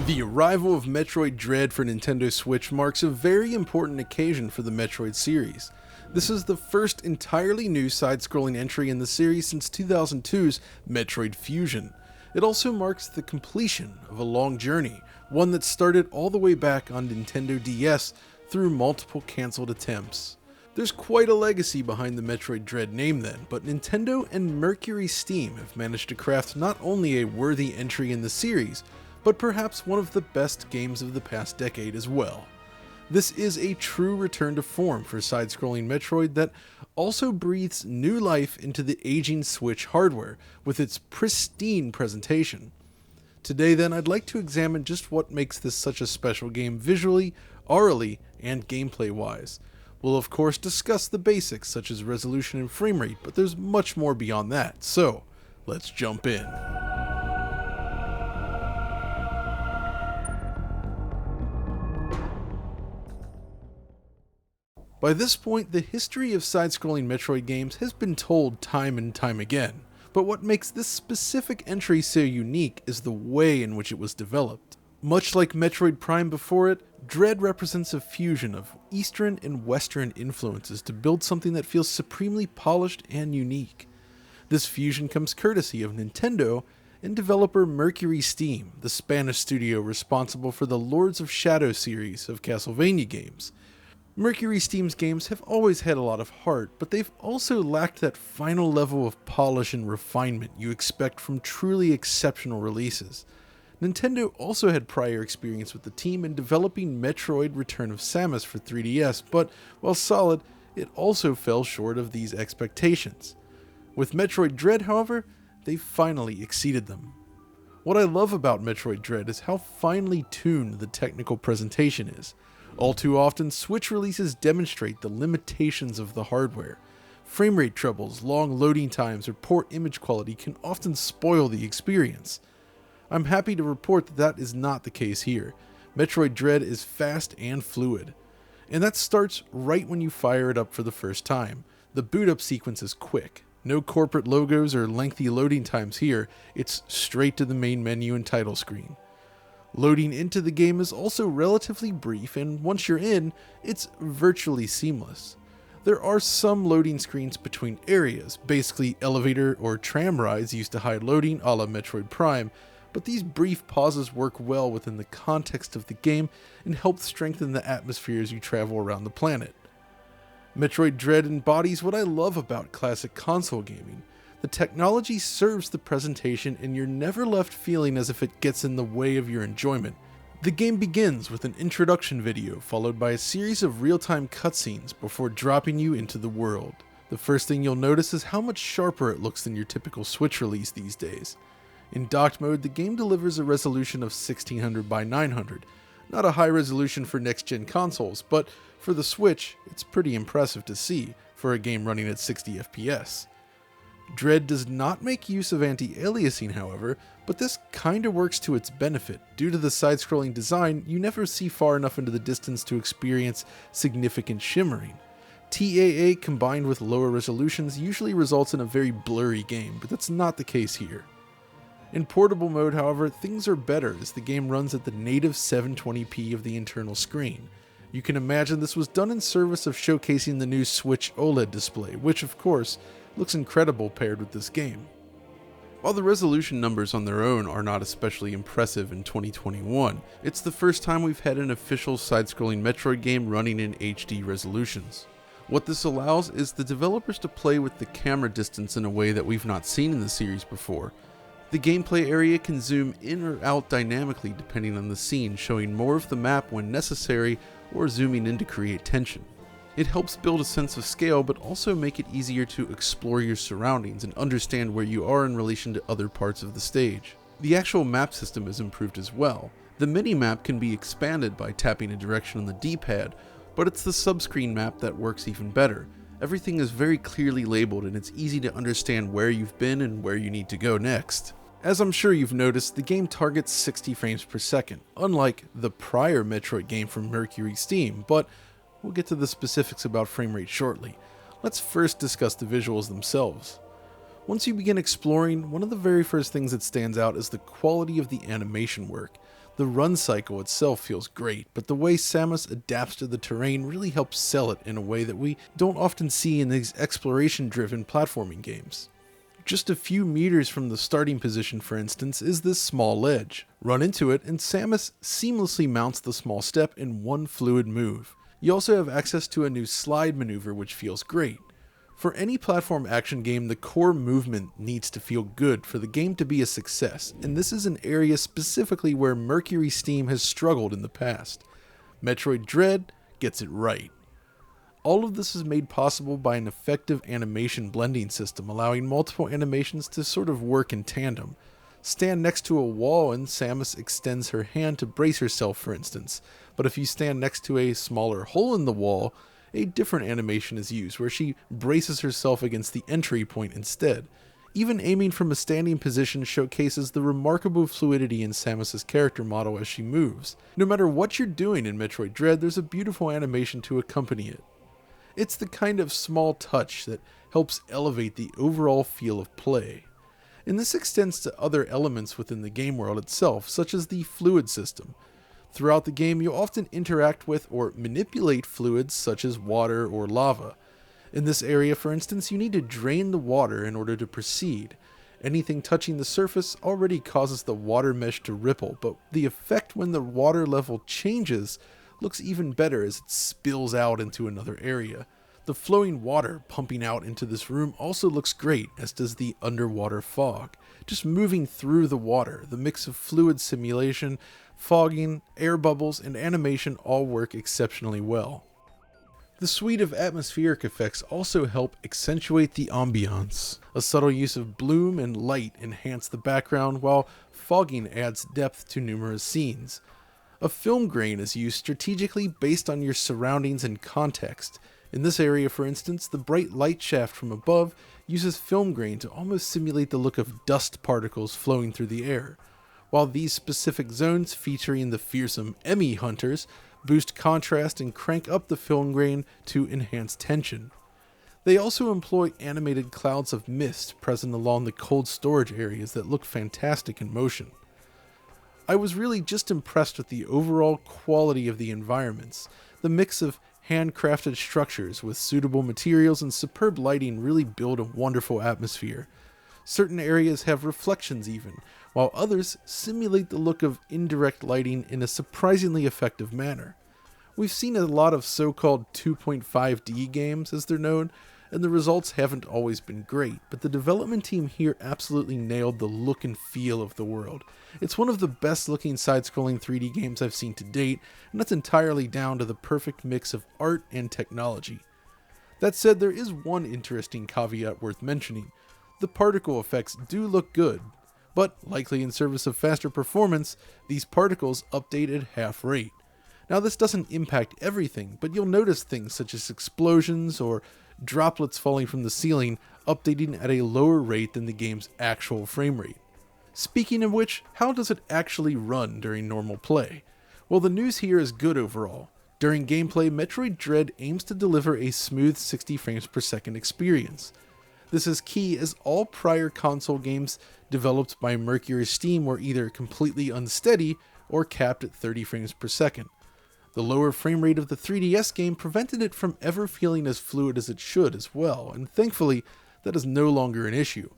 The arrival of Metroid Dread for Nintendo Switch marks a very important occasion for the Metroid series. This is the first entirely new side-scrolling entry in the series since 2002's Metroid Fusion. It also marks the completion of a long journey, one that started all the way back on Nintendo DS through multiple cancelled attempts. There's quite a legacy behind the Metroid Dread name then, but Nintendo and Mercury Steam have managed to craft not only a worthy entry in the series, but perhaps one of the best games of the past decade as well. This is a true return to form for side-scrolling Metroid that also breathes new life into the aging Switch hardware with its pristine presentation. Today then, I'd like to examine just what makes this such a special game visually, aurally, and gameplay-wise. We'll of course discuss the basics such as resolution and frame rate, but there's much more beyond that, so let's jump in. By this point, the history of side-scrolling Metroid games has been told time and time again, but what makes this specific entry so unique is the way in which it was developed. Much like Metroid Prime before it, Dread represents a fusion of Eastern and Western influences to build something that feels supremely polished and unique. This fusion comes courtesy of Nintendo and developer Mercury Steam, the Spanish studio responsible for the Lords of Shadow series of Castlevania games. Mercury Steam's games have always had a lot of heart, but they've also lacked that final level of polish and refinement you expect from truly exceptional releases. Nintendo also had prior experience with the team in developing Metroid Return of Samus for 3DS, but while solid, it also fell short of these expectations. With Metroid Dread, however, they finally exceeded them. What I love about Metroid Dread is how finely tuned the technical presentation is. All too often, Switch releases demonstrate the limitations of the hardware. Frame rate troubles, long loading times, or poor image quality can often spoil the experience. I'm happy to report that that is not the case here. Metroid Dread is fast and fluid. And that starts right when you fire it up for the first time. The boot up sequence is quick. No corporate logos or lengthy loading times here, it's straight to the main menu and title screen. Loading into the game is also relatively brief, and once you're in, it's virtually seamless. There are some loading screens between areas, basically elevator or tram rides used to hide loading a la Metroid Prime, but these brief pauses work well within the context of the game and help strengthen the atmosphere as you travel around the planet. Metroid Dread embodies what I love about classic console gaming. The technology serves the presentation and you're never left feeling as if it gets in the way of your enjoyment. The game begins with an introduction video followed by a series of real-time cutscenes before dropping you into the world. The first thing you'll notice is how much sharper it looks than your typical Switch release these days. In docked mode, the game delivers a resolution of 1600 by 900. Not a high resolution for next-gen consoles, but for the Switch, it's pretty impressive to see for a game running at 60 FPS. Dread does not make use of anti-aliasing, however, but this kinda works to its benefit. Due to the side-scrolling design, you never see far enough into the distance to experience significant shimmering. TAA combined with lower resolutions usually results in a very blurry game, but that's not the case here. In portable mode, however, things are better as the game runs at the native 720p of the internal screen. You can imagine this was done in service of showcasing the new Switch OLED display, which of course looks incredible paired with this game. While the resolution numbers on their own are not especially impressive in 2021, it's the first time we've had an official side-scrolling Metroid game running in HD resolutions. What this allows is the developers to play with the camera distance in a way that we've not seen in the series before. The gameplay area can zoom in or out dynamically depending on the scene, showing more of the map when necessary or zooming in to create tension. It helps build a sense of scale, but also make it easier to explore your surroundings and understand where you are in relation to other parts of the stage. The actual map system is improved as well. The mini-map can be expanded by tapping a direction on the D-pad, but it's the subscreen map that works even better. Everything is very clearly labeled and it's easy to understand where you've been and where you need to go next. As I'm sure you've noticed, the game targets 60 frames per second, unlike the prior Metroid game from Mercury Steam, but we'll get to the specifics about frame rate shortly. Let's first discuss the visuals themselves. Once you begin exploring, one of the very first things that stands out is the quality of the animation work. The run cycle itself feels great, but the way Samus adapts to the terrain really helps sell it in a way that we don't often see in these exploration-driven platforming games. Just a few meters from the starting position, for instance, is this small ledge. Run into it, and Samus seamlessly mounts the small step in one fluid move. You also have access to a new slide maneuver, which feels great. For any platform action game, the core movement needs to feel good for the game to be a success, and this is an area specifically where Mercury Steam has struggled in the past. Metroid Dread gets it right. All of this is made possible by an effective animation blending system, allowing multiple animations to sort of work in tandem. Stand next to a wall and Samus extends her hand to brace herself, for instance, but if you stand next to a smaller hole in the wall, a different animation is used where she braces herself against the entry point instead. Even aiming from a standing position showcases the remarkable fluidity in Samus's character model as she moves. No matter what you're doing in Metroid Dread, there's a beautiful animation to accompany it. It's the kind of small touch that helps elevate the overall feel of play. And this extends to other elements within the game world itself, such as the fluid system. Throughout the game, you'll often interact with or manipulate fluids such as water or lava. In this area, for instance, you need to drain the water in order to proceed. Anything touching the surface already causes the water mesh to ripple, but the effect when the water level changes looks even better as it spills out into another area. The flowing water pumping out into this room also looks great, as does the underwater fog. Just moving through the water, the mix of fluid simulation, fogging, air bubbles, and animation all work exceptionally well. The suite of atmospheric effects also help accentuate the ambiance. A subtle use of bloom and light enhance the background, while fogging adds depth to numerous scenes. A film grain is used strategically based on your surroundings and context. In this area, for instance, the bright light shaft from above uses film grain to almost simulate the look of dust particles flowing through the air, while these specific zones featuring the fearsome Emmy hunters boost contrast and crank up the film grain to enhance tension. They also employ animated clouds of mist present along the cold storage areas that look fantastic in motion. I was really just impressed with the overall quality of the environments. The mix of handcrafted structures with suitable materials and superb lighting really build a wonderful atmosphere. Certain areas have reflections even, while others simulate the look of indirect lighting in a surprisingly effective manner. We've seen a lot of so-called 2.5D games, as they're known, and the results haven't always been great, but the development team here absolutely nailed the look and feel of the world. It's one of the best looking side-scrolling 3D games I've seen to date, and that's entirely down to the perfect mix of art and technology. That said, there is one interesting caveat worth mentioning. The particle effects do look good, but likely in service of faster performance, these particles update at half rate. Now this doesn't impact everything, but you'll notice things such as explosions or droplets falling from the ceiling updating at a lower rate than the game's actual frame rate. Speaking of which, how does it actually run during normal play? Well, the news here is good overall. During gameplay, Metroid Dread aims to deliver a smooth 60 frames per second experience. This is key as all prior console games developed by Mercury Steam were either completely unsteady or capped at 30 frames per second. The lower frame rate of the 3DS game prevented it from ever feeling as fluid as it should as well, and thankfully, that is no longer an issue.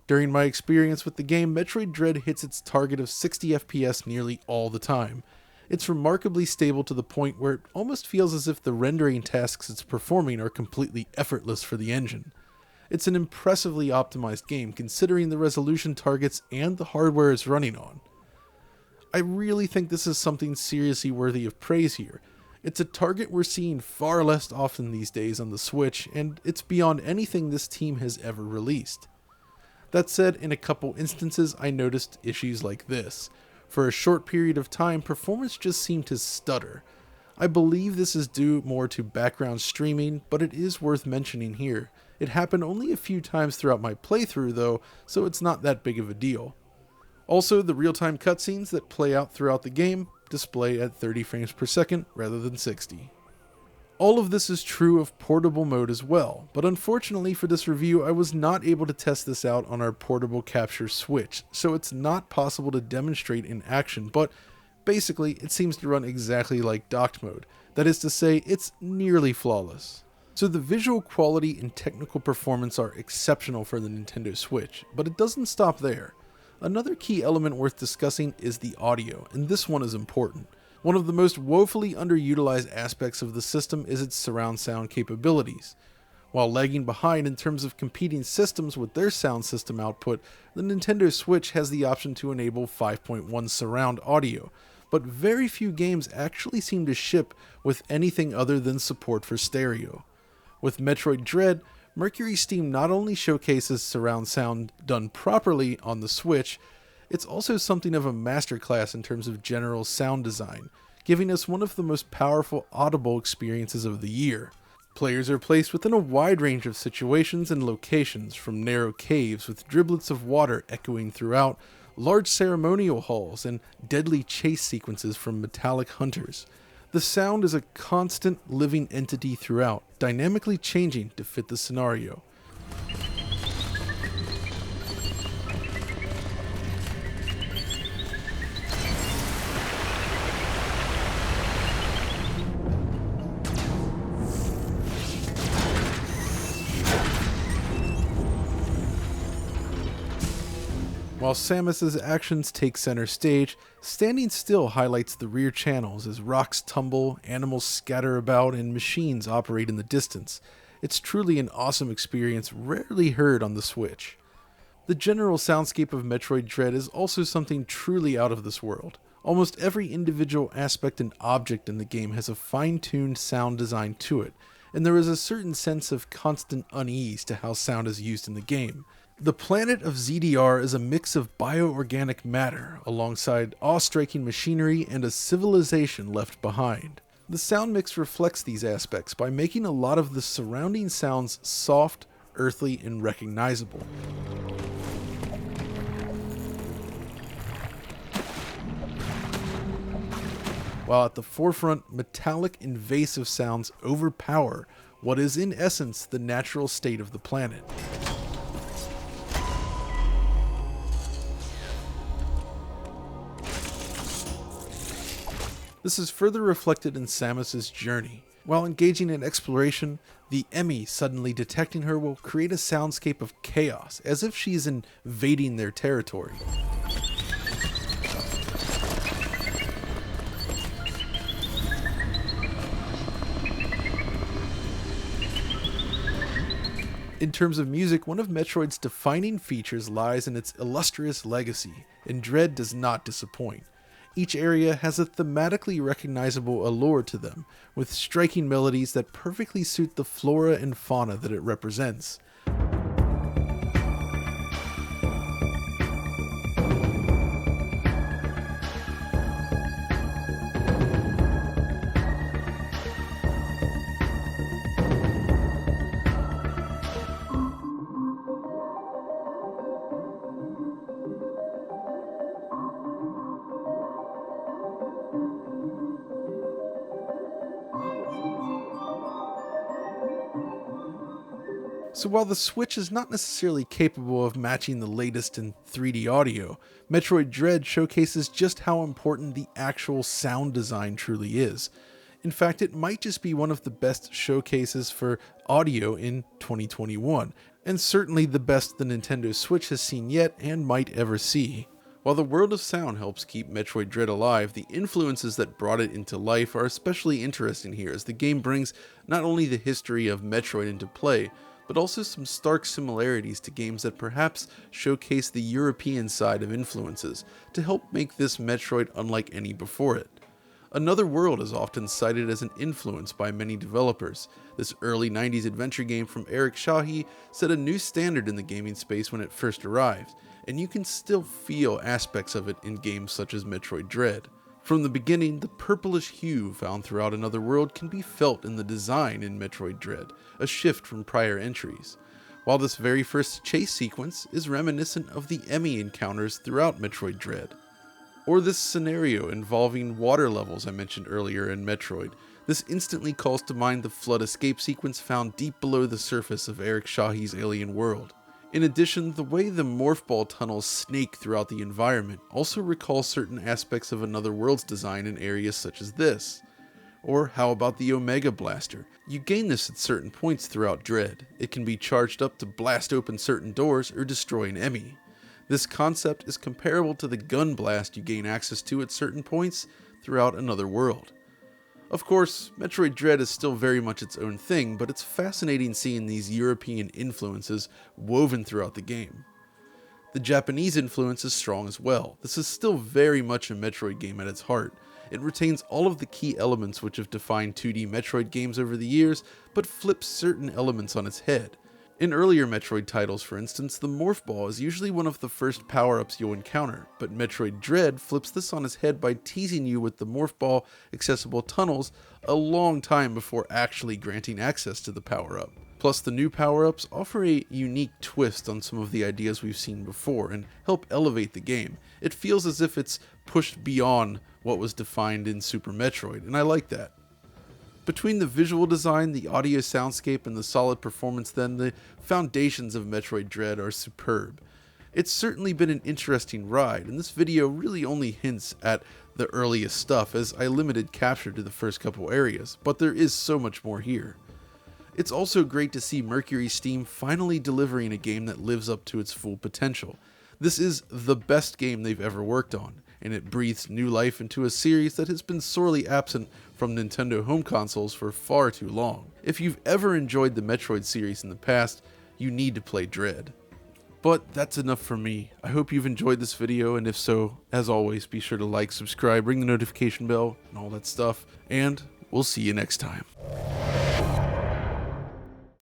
During my experience with the game, Metroid Dread hits its target of 60 FPS nearly all the time. It's remarkably stable to the point where it almost feels as if the rendering tasks it's performing are completely effortless for the engine. It's an impressively optimized game considering the resolution targets and the hardware it's running on. I really think this is something seriously worthy of praise here. It's a target we're seeing far less often these days on the Switch, and it's beyond anything this team has ever released. That said, in a couple instances I noticed issues like this. For a short period of time, performance just seemed to stutter. I believe this is due more to background streaming, but it is worth mentioning here. It happened only a few times throughout my playthrough though, so it's not that big of a deal. Also, the real-time cutscenes that play out throughout the game display at 30 frames per second rather than 60. All of this is true of portable mode as well, but unfortunately for this review I was not able to test this out on our portable capture Switch, so it's not possible to demonstrate in action, but Basically, it seems to run exactly like docked mode. That is to say, it's nearly flawless. So the visual quality and technical performance are exceptional for the Nintendo Switch, but it doesn't stop there. Another key element worth discussing is the audio, and this one is important. One of the most woefully underutilized aspects of the system is its surround sound capabilities. While lagging behind in terms of competing systems with their sound system output, the Nintendo Switch has the option to enable 5.1 surround audio, but very few games actually seem to ship with anything other than support for stereo. With Metroid Dread, Mercury Steam not only showcases surround sound done properly on the Switch, it's also something of a masterclass in terms of general sound design, giving us one of the most powerful audible experiences of the year. Players are placed within a wide range of situations and locations, from narrow caves with driblets of water echoing throughout, large ceremonial halls, and deadly chase sequences from metallic hunters. The sound is a constant living entity throughout, dynamically changing to fit the scenario. While Samus's actions take center stage, standing still highlights the rear channels as rocks tumble, animals scatter about, and machines operate in the distance. It's truly an awesome experience rarely heard on the Switch. The general soundscape of Metroid Dread is also something truly out of this world. Almost every individual aspect and object in the game has a fine-tuned sound design to it, and there is a certain sense of constant unease to how sound is used in the game. The planet of ZDR is a mix of bioorganic matter, alongside awe-striking machinery and a civilization left behind. The sound mix reflects these aspects by making a lot of the surrounding sounds soft, earthly, and recognizable. While at the forefront, metallic, invasive sounds overpower what is in essence the natural state of the planet. This is further reflected in Samus's journey. While engaging in exploration, the Emmy suddenly detecting her will create a soundscape of chaos, as if she is invading their territory. In terms of music, one of Metroid's defining features lies in its illustrious legacy, and Dread does not disappoint. Each area has a thematically recognizable allure to them, with striking melodies that perfectly suit the flora and fauna that it represents. So while the Switch is not necessarily capable of matching the latest in 3D audio, Metroid Dread showcases just how important the actual sound design truly is. In fact, it might just be one of the best showcases for audio in 2021, and certainly the best the Nintendo Switch has seen yet and might ever see. While the world of sound helps keep Metroid Dread alive, the influences that brought it into life are especially interesting here, as the game brings not only the history of Metroid into play, but also some stark similarities to games that perhaps showcase the European side of influences to help make this Metroid unlike any before it. Another World is often cited as an influence by many developers. This early 90s adventure game from Eric Shahi set a new standard in the gaming space when it first arrived, and you can still feel aspects of it in games such as Metroid Dread. From the beginning, the purplish hue found throughout Another World can be felt in the design in Metroid Dread, a shift from prior entries. While this very first chase sequence is reminiscent of the Emmy encounters throughout Metroid Dread. Or this scenario involving water levels I mentioned earlier in Metroid. This instantly calls to mind the flood escape sequence found deep below the surface of Eric Shahi's Alien World. In addition, the way the morph ball tunnels snake throughout the environment also recalls certain aspects of Another World's design in areas such as this. Or how about the Omega Blaster? You gain this at certain points throughout Dread. It can be charged up to blast open certain doors or destroy an enemy. This concept is comparable to the gun blast you gain access to at certain points throughout Another World. Of course, Metroid Dread is still very much its own thing, but it's fascinating seeing these European influences woven throughout the game. The Japanese influence is strong as well. This is still very much a Metroid game at its heart. It retains all of the key elements which have defined 2D Metroid games over the years, but flips certain elements on its head. In earlier Metroid titles, for instance, the Morph Ball is usually one of the first power-ups you'll encounter, but Metroid Dread flips this on its head by teasing you with the Morph Ball accessible tunnels a long time before actually granting access to the power-up. Plus, the new power-ups offer a unique twist on some of the ideas we've seen before and help elevate the game. It feels as if it's pushed beyond what was defined in Super Metroid, and I like that. Between the visual design, the audio soundscape, and the solid performance then, the foundations of Metroid Dread are superb. It's certainly been an interesting ride, and this video really only hints at the earliest stuff as I limited capture to the first couple areas, but there is so much more here. It's also great to see Mercury Steam finally delivering a game that lives up to its full potential. This is the best game they've ever worked on, and it breathes new life into a series that has been sorely absent from Nintendo home consoles for far too long. If you've ever enjoyed the Metroid series in the past, you need to play Dread. But that's enough for me. I hope you've enjoyed this video, and if so, as always, be sure to like, subscribe, ring the notification bell, and all that stuff, and we'll see you next time.